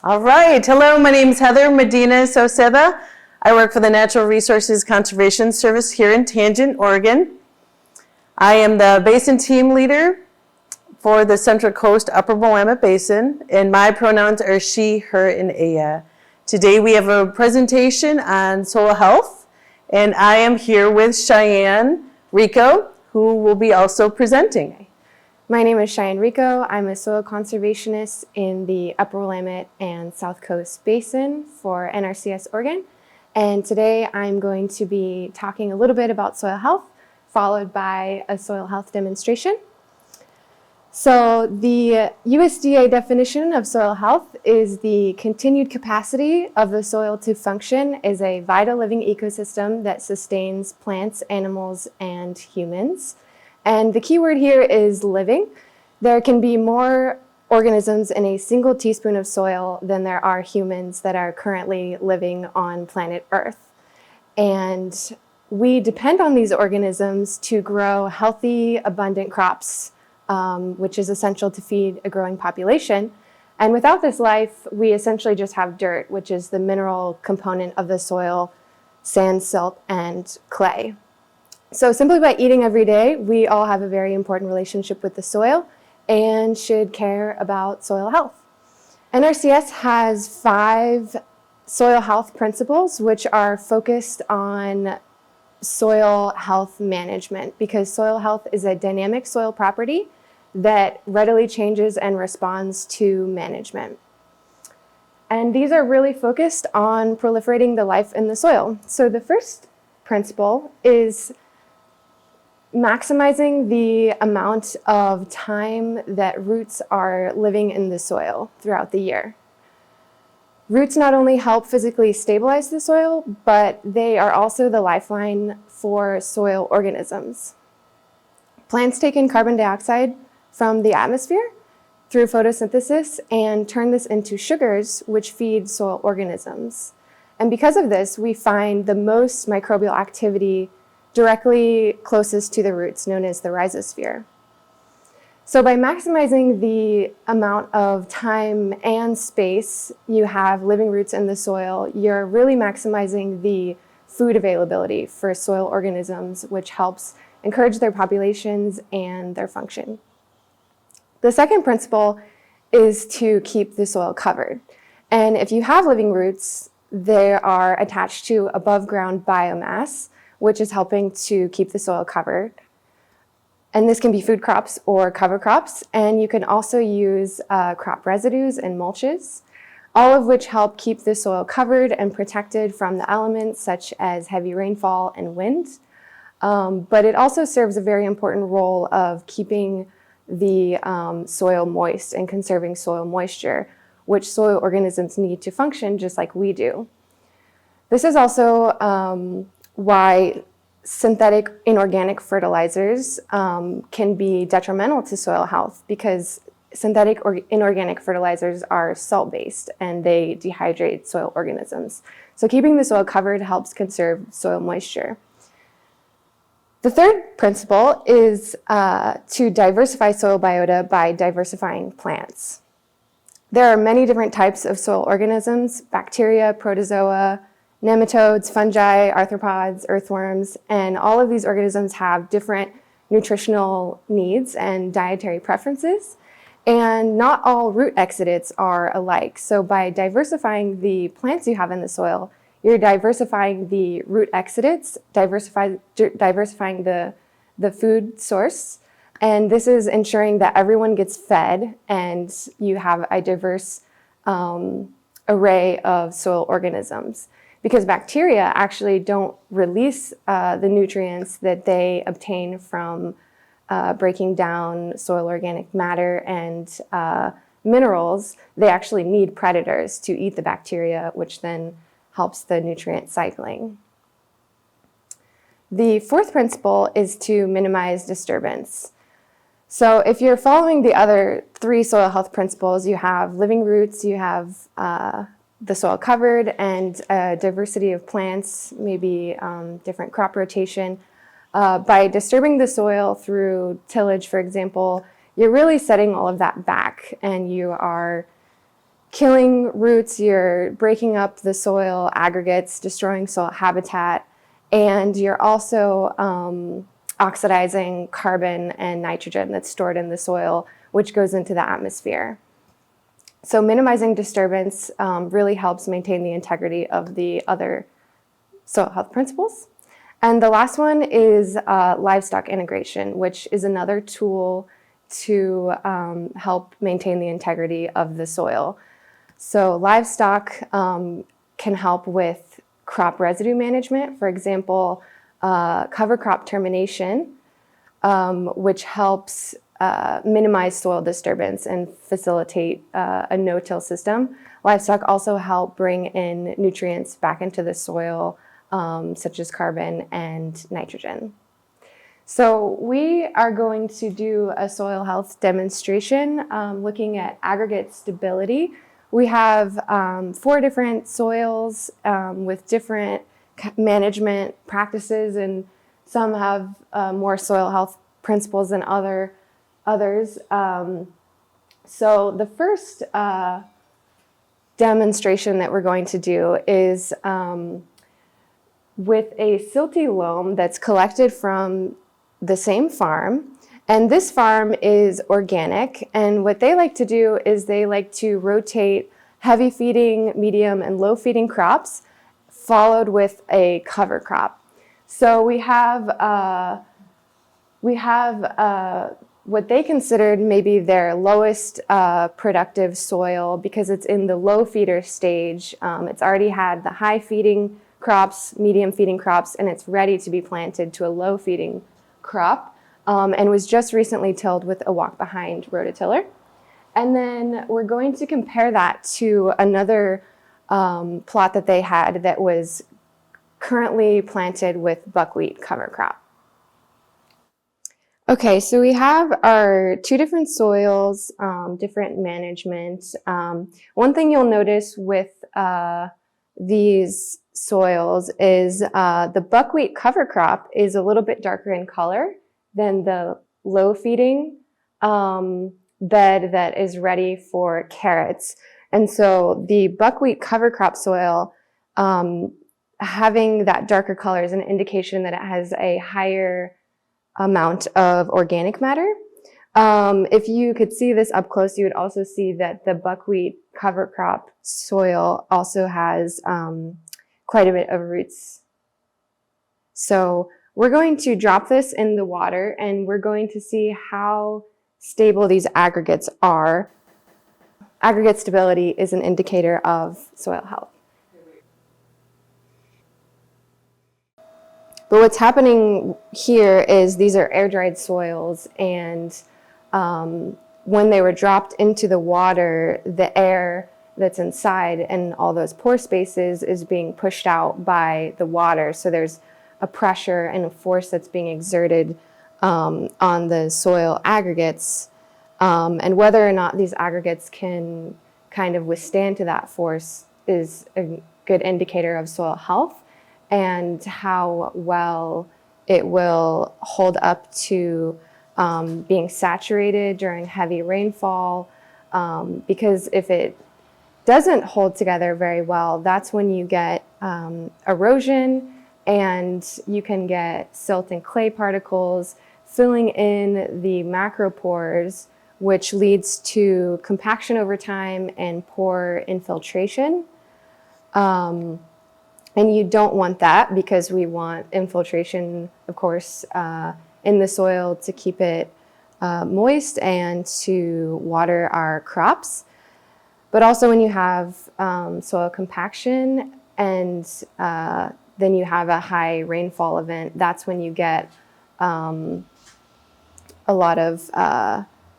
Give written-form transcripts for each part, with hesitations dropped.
All right. Hello, my name is Heather Medina Soceda. I work for the Natural Resources Conservation Service here in Tangent, Oregon. I am the basin team leader for the Central Coast Upper Willamette Basin, and my pronouns are she, her, and aya. Today we have a presentation on soil health, and I am here with Cheyenne Rico, who will be also presenting. My name is Cheyenne Rico. I'm a soil conservationist in the Upper Willamette and South Coast Basin for NRCS Oregon. And today I'm going to be talking a little bit about soil health, followed by a soil health demonstration. So the USDA definition of soil health is the continued capacity of the soil to function as a vital living ecosystem that sustains plants, animals, and humans. And the key word here is living. There can be more organisms in a single teaspoon of soil than there are humans that are currently living on planet Earth. And we depend on these organisms to grow healthy, abundant crops, which is essential to feed a growing population. And without this life, we essentially just have dirt, which is the mineral component of the soil, sand, silt, and clay. So simply by eating every day, we all have a very important relationship with the soil and should care about soil health. NRCS has 5 soil health principles which are focused on soil health management, because soil health is a dynamic soil property that readily changes and responds to management. And these are really focused on proliferating the life in the soil. So the first principle is maximizing the amount of time that roots are living in the soil throughout the year. Roots not only help physically stabilize the soil, but they are also the lifeline for soil organisms. Plants take in carbon dioxide from the atmosphere through photosynthesis and turn this into sugars, which feed soil organisms. And because of this, we find the most microbial activity directly closest to the roots, known as the rhizosphere. So by maximizing the amount of time and space you have living roots in the soil, you're really maximizing the food availability for soil organisms, which helps encourage their populations and their function. The second principle is to keep the soil covered. And if you have living roots, they are attached to above ground biomass, which is helping to keep the soil covered. And this can be food crops or cover crops. And you can also use crop residues and mulches, all of which help keep the soil covered and protected from the elements such as heavy rainfall and wind. But it also serves a very important role of keeping the soil moist and conserving soil moisture, which soil organisms need to function just like we do. This is also why synthetic inorganic fertilizers can be detrimental to soil health, because synthetic or inorganic fertilizers are salt-based and they dehydrate soil organisms. So keeping the soil covered helps conserve soil moisture. The third principle is to diversify soil biota by diversifying plants. There are many different types of soil organisms: bacteria, protozoa, nematodes, fungi, arthropods, earthworms, and all of these organisms have different nutritional needs and dietary preferences, and not all root exudates are alike. So by diversifying the plants you have in the soil, you're diversifying the root exudates, diversifying the food source, and this is ensuring that everyone gets fed and you have a diverse array of soil organisms. Because bacteria actually don't release the nutrients that they obtain from breaking down soil organic matter and minerals. They actually need predators to eat the bacteria, which then helps the nutrient cycling. The fourth principle is to minimize disturbance. So if you're following the other 3 soil health principles, you have living roots, you have the soil covered, and a diversity of plants, maybe different crop rotation. By disturbing the soil through tillage, for example, you're really setting all of that back, and you are killing roots, you're breaking up the soil aggregates, destroying soil habitat, and you're also oxidizing carbon and nitrogen that's stored in the soil, which goes into the atmosphere. So minimizing disturbance really helps maintain the integrity of the other soil health principles. And the last one is livestock integration, which is another tool to help maintain the integrity of the soil. So livestock can help with crop residue management, for example, cover crop termination, which helps minimize soil disturbance and facilitate a no-till system. Livestock also help bring in nutrients back into the soil, such as carbon and nitrogen. So we are going to do a soil health demonstration looking at aggregate stability. We have 4 different soils with different management practices, and some have more soil health principles than others. So the first demonstration that we're going to do is with a silty loam that's collected from the same farm. And this farm is organic, and what they like to do is they like to rotate heavy feeding, medium, and low feeding crops, followed with a cover crop. So we have what they considered maybe their lowest productive soil because it's in the low feeder stage. It's already had the high feeding crops, medium feeding crops, and it's ready to be planted to a low feeding crop. And was just recently tilled with a walk-behind rototiller. And then we're going to compare that to another plot that they had that was currently planted with buckwheat cover crop. Okay, so we have our 2 different soils, different management. One thing you'll notice with these soils is the buckwheat cover crop is a little bit darker in color than the low feeding bed that is ready for carrots. And so the buckwheat cover crop soil, having that darker color is an indication that it has a higher amount of organic matter. If you could see this up close, you would also see that the buckwheat cover crop soil also has quite a bit of roots. So we're going to drop this in the water and we're going to see how stable these aggregates are. Aggregate stability is an indicator of soil health. But what's happening here is these are air-dried soils, and when they were dropped into the water, the air that's inside and all those pore spaces is being pushed out by the water. So there's a pressure and a force that's being exerted on the soil aggregates. And whether or not these aggregates can kind of withstand to that force is a good indicator of soil health and how well it will hold up to being saturated during heavy rainfall. Because if it doesn't hold together very well, that's when you get erosion, and you can get silt and clay particles filling in the macropores, which leads to compaction over time and pore infiltration. And you don't want that because we want infiltration, of course, in the soil to keep it moist and to water our crops. But also when you have soil compaction and then you have a high rainfall event, that's when you get a lot of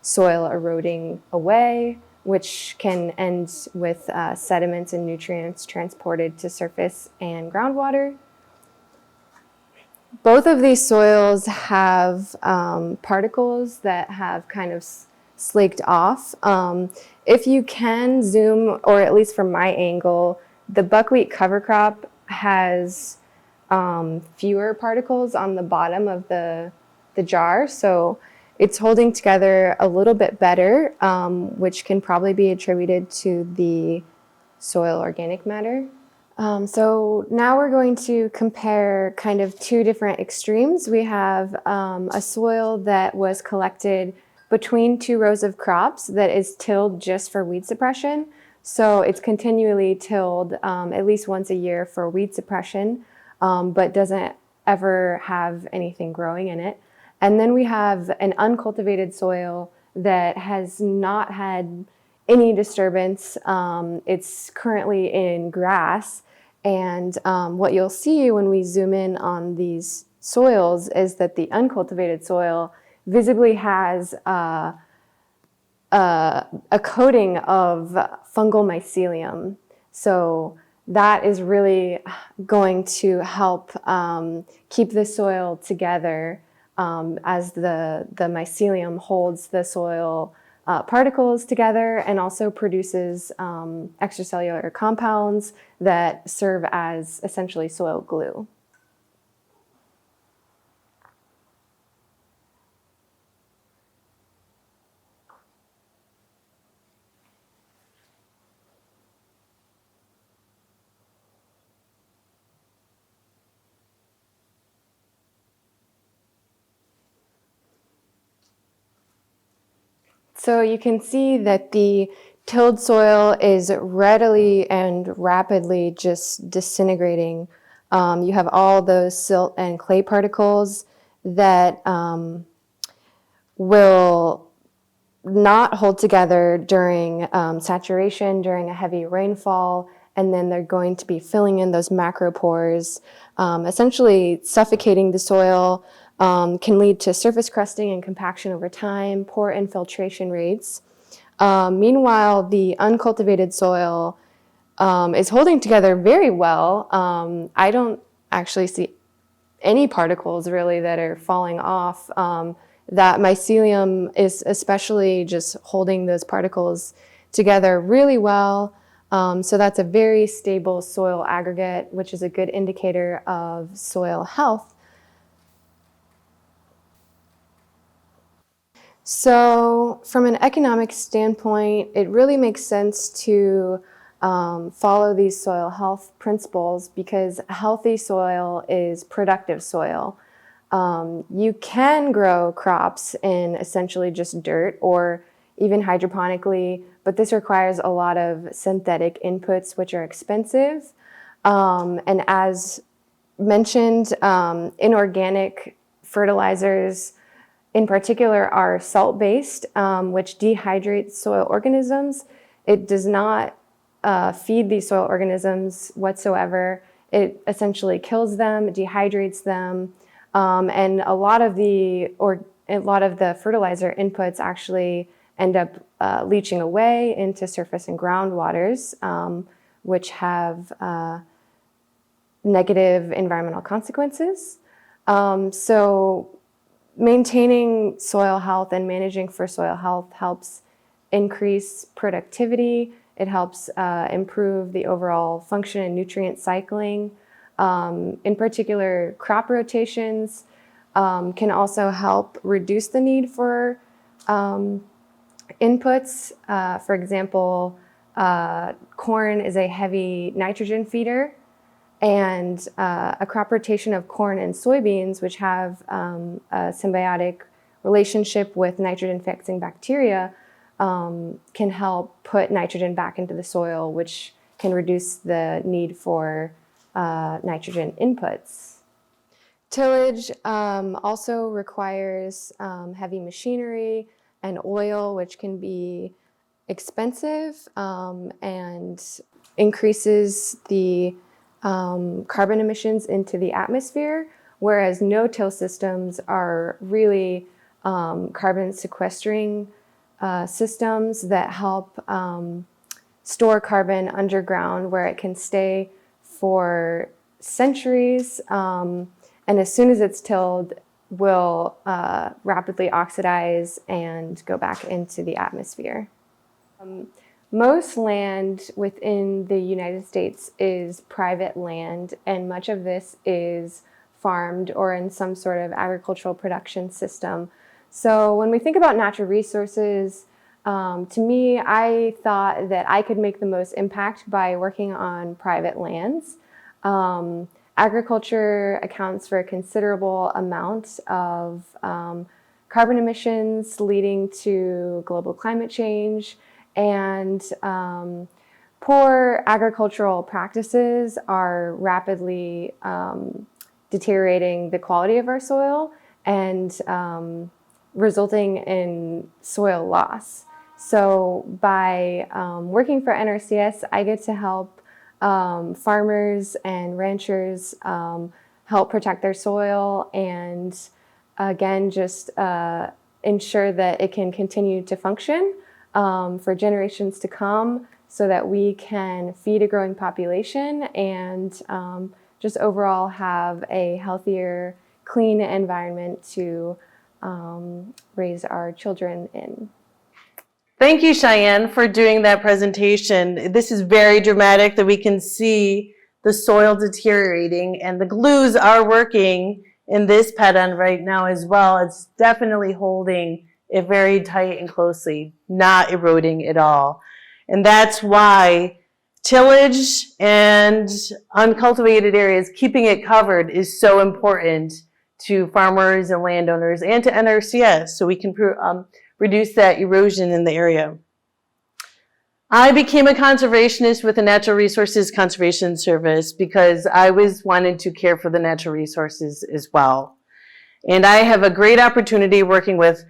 soil eroding away, which can end with sediments and nutrients transported to surface and groundwater. Both of these soils have particles that have kind of slaked off. If you can zoom, or at least from my angle, the buckwheat cover crop has fewer particles on the bottom of the jar. So it's holding together a little bit better, which can probably be attributed to the soil organic matter. So now we're going to compare kind of two different extremes. We have a soil that was collected between two rows of crops that is tilled just for weed suppression. So it's continually tilled at least once a year for weed suppression, but doesn't ever have anything growing in it. And then we have an uncultivated soil that has not had any disturbance. It's currently in grass. And what you'll see when we zoom in on these soils is that the uncultivated soil visibly has a coating of fungal mycelium. So that is really going to help keep the soil together as the mycelium holds the soil particles together and also produces extracellular compounds that serve as essentially soil glue. So you can see that the tilled soil is readily and rapidly just disintegrating. You have all those silt and clay particles that will not hold together during saturation, during a heavy rainfall, and then they're going to be filling in those macropores, essentially suffocating the soil. Can lead to surface crusting and compaction over time, poor infiltration rates. Meanwhile, the uncultivated soil is holding together very well. I don't actually see any particles really that are falling off. That mycelium is especially just holding those particles together really well. So that's a very stable soil aggregate, which is a good indicator of soil health. So from an economic standpoint, it really makes sense to follow these soil health principles because healthy soil is productive soil. You can grow crops in essentially just dirt or even hydroponically, but this requires a lot of synthetic inputs, which are expensive. And as mentioned, inorganic fertilizers in particular are salt-based, which dehydrates soil organisms. It does not feed these soil organisms whatsoever. It essentially kills them, dehydrates them, and a lot of the fertilizer inputs actually end up leaching away into surface and groundwaters, which have negative environmental consequences. So maintaining soil health and managing for soil health helps increase productivity. It helps improve the overall function and nutrient cycling. In particular, crop rotations can also help reduce the need for inputs. For example, corn is a heavy nitrogen feeder, and a crop rotation of corn and soybeans, which have a symbiotic relationship with nitrogen-fixing bacteria, can help put nitrogen back into the soil, which can reduce the need for nitrogen inputs. Tillage also requires heavy machinery and oil, which can be expensive and increases the carbon emissions into the atmosphere, whereas no-till systems are really carbon sequestering systems that help store carbon underground where it can stay for centuries, and as soon as it's tilled, will rapidly oxidize and go back into the atmosphere. Most land within the United States is private land, and much of this is farmed or in some sort of agricultural production system. So when we think about natural resources, to me, I thought that I could make the most impact by working on private lands. Agriculture accounts for a considerable amount of carbon emissions leading to global climate change, and poor agricultural practices are rapidly deteriorating the quality of our soil and resulting in soil loss. So by working for NRCS, I get to help farmers and ranchers help protect their soil and, again, just ensure that it can continue to function for generations to come so that we can feed a growing population and just overall have a healthier, clean environment to raise our children in. Thank you, Cheyenne, for doing that presentation. This is very dramatic that we can see the soil deteriorating, and the glues are working in this pattern right now as well. It's definitely holding it very tight and closely, not eroding at all. And that's why tillage and uncultivated areas, keeping it covered, is so important to farmers and landowners and to NRCS, so we can reduce that erosion in the area. I became a conservationist with the Natural Resources Conservation Service because I wanted to care for the natural resources as well. And I have a great opportunity working with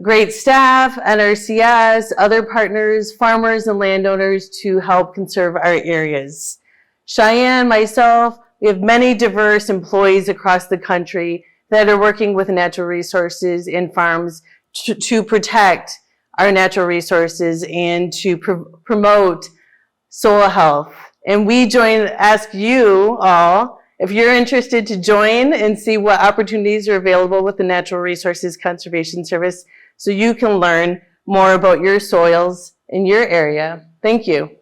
great staff, NRCS, other partners, farmers and landowners to help conserve our areas. Cheyenne, myself, we have many diverse employees across the country that are working with natural resources and farms to protect our natural resources and to promote soil health. And we ask you all if you're interested to join and see what opportunities are available with the Natural Resources Conservation Service so you can learn more about your soils in your area. Thank you.